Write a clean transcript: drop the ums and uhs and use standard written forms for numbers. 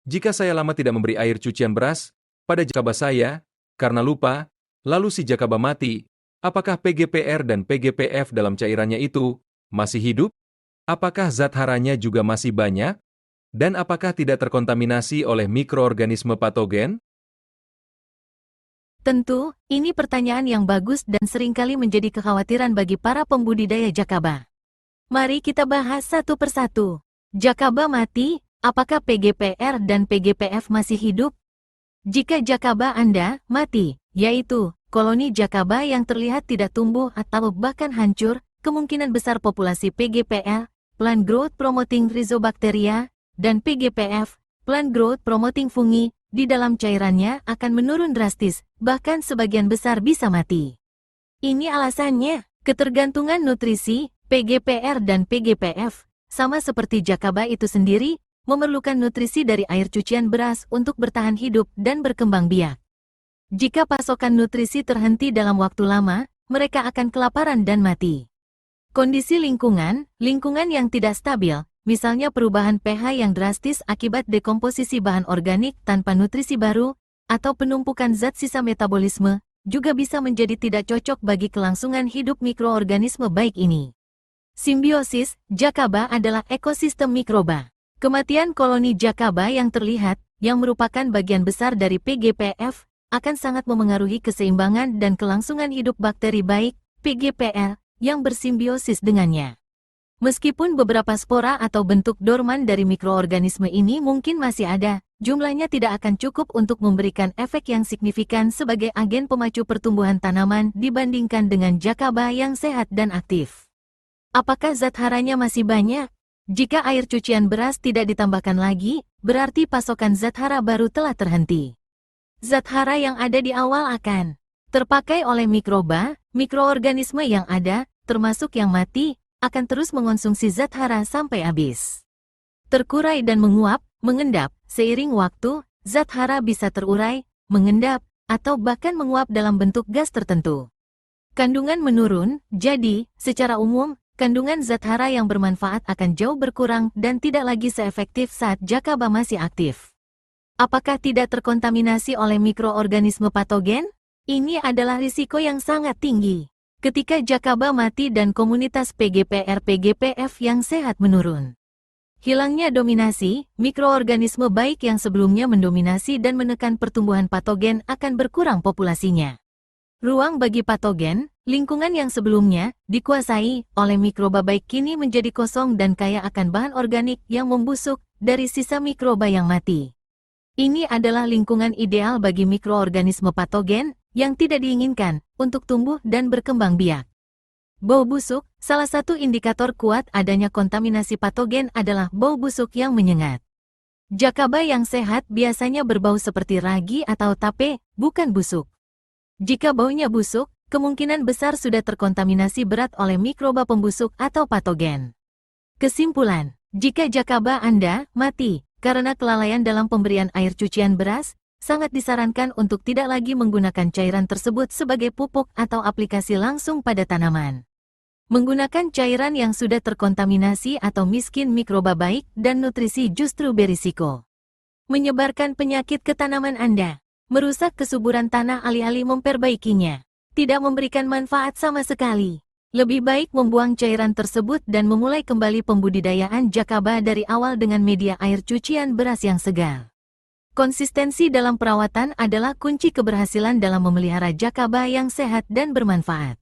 Jika saya lama tidak memberi air cucian beras pada jakaba saya, karena lupa, lalu si jakaba mati, apakah PGPR dan PGPF dalam cairannya itu masih hidup? Apakah zat haranya juga masih banyak? Dan apakah tidak terkontaminasi oleh mikroorganisme patogen? Tentu, ini pertanyaan yang bagus dan seringkali menjadi kekhawatiran bagi para pembudidaya jakaba. Mari kita bahas satu persatu. Jakaba mati, apakah PGPR dan PGPF masih hidup? Jika jakaba Anda mati, yaitu koloni jakaba yang terlihat tidak tumbuh atau bahkan hancur, kemungkinan besar populasi PGPR, Plant Growth Promoting Rhizobacteria, dan PGPF, Plant Growth Promoting Fungi, di dalam cairannya akan menurun drastis, bahkan sebagian besar bisa mati. Ini alasannya, ketergantungan nutrisi, PGPR dan PGPF, sama seperti jakaba itu sendiri, memerlukan nutrisi dari air cucian beras untuk bertahan hidup dan berkembang biak. Jika pasokan nutrisi terhenti dalam waktu lama, mereka akan kelaparan dan mati. Kondisi lingkungan yang tidak stabil, misalnya perubahan pH yang drastis akibat dekomposisi bahan organik tanpa nutrisi baru, atau penumpukan zat sisa metabolisme, juga bisa menjadi tidak cocok bagi kelangsungan hidup mikroorganisme baik ini. Simbiosis, jakaba adalah ekosistem mikroba. Kematian koloni jakaba yang terlihat, yang merupakan bagian besar dari PGPF, akan sangat memengaruhi keseimbangan dan kelangsungan hidup bakteri baik, PGPR, yang bersimbiosis dengannya. Meskipun beberapa spora atau bentuk dorman dari mikroorganisme ini mungkin masih ada, jumlahnya tidak akan cukup untuk memberikan efek yang signifikan sebagai agen pemacu pertumbuhan tanaman dibandingkan dengan jakaba yang sehat dan aktif. Apakah zat haranya masih banyak? Jika air cucian beras tidak ditambahkan lagi, berarti pasokan zat hara baru telah terhenti. Zat hara yang ada di awal akan terpakai oleh mikroba, mikroorganisme yang ada, termasuk yang mati, akan terus mengonsumsi zat hara sampai habis. Terkurai dan menguap, mengendap, seiring waktu, zat hara bisa terurai, mengendap, atau bahkan menguap dalam bentuk gas tertentu. Kandungan menurun, jadi, secara umum, kandungan zat hara yang bermanfaat akan jauh berkurang dan tidak lagi seefektif saat jakaba masih aktif. Apakah tidak terkontaminasi oleh mikroorganisme patogen? Ini adalah risiko yang sangat tinggi. Ketika jakaba mati dan komunitas PGPR-PGPF yang sehat menurun. Hilangnya dominasi, mikroorganisme baik yang sebelumnya mendominasi dan menekan pertumbuhan patogen akan berkurang populasinya. Ruang bagi patogen, lingkungan yang sebelumnya dikuasai oleh mikroba baik kini menjadi kosong dan kaya akan bahan organik yang membusuk dari sisa mikroba yang mati. Ini adalah lingkungan ideal bagi mikroorganisme patogen yang tidak diinginkan untuk tumbuh dan berkembang biak. Bau busuk, salah satu indikator kuat adanya kontaminasi patogen adalah bau busuk yang menyengat. Jakaba yang sehat biasanya berbau seperti ragi atau tape, bukan busuk. Jika baunya busuk, kemungkinan besar sudah terkontaminasi berat oleh mikroba pembusuk atau patogen. Kesimpulan, jika jakaba Anda mati karena kelalaian dalam pemberian air cucian beras, sangat disarankan untuk tidak lagi menggunakan cairan tersebut sebagai pupuk atau aplikasi langsung pada tanaman. Menggunakan cairan yang sudah terkontaminasi atau miskin mikroba baik dan nutrisi justru berisiko menyebarkan penyakit ke tanaman Anda, merusak kesuburan tanah alih-alih memperbaikinya, tidak memberikan manfaat sama sekali. Lebih baik membuang cairan tersebut dan memulai kembali pembudidayaan jakaba dari awal dengan media air cucian beras yang segar. Konsistensi dalam perawatan adalah kunci keberhasilan dalam memelihara jakaba yang sehat dan bermanfaat.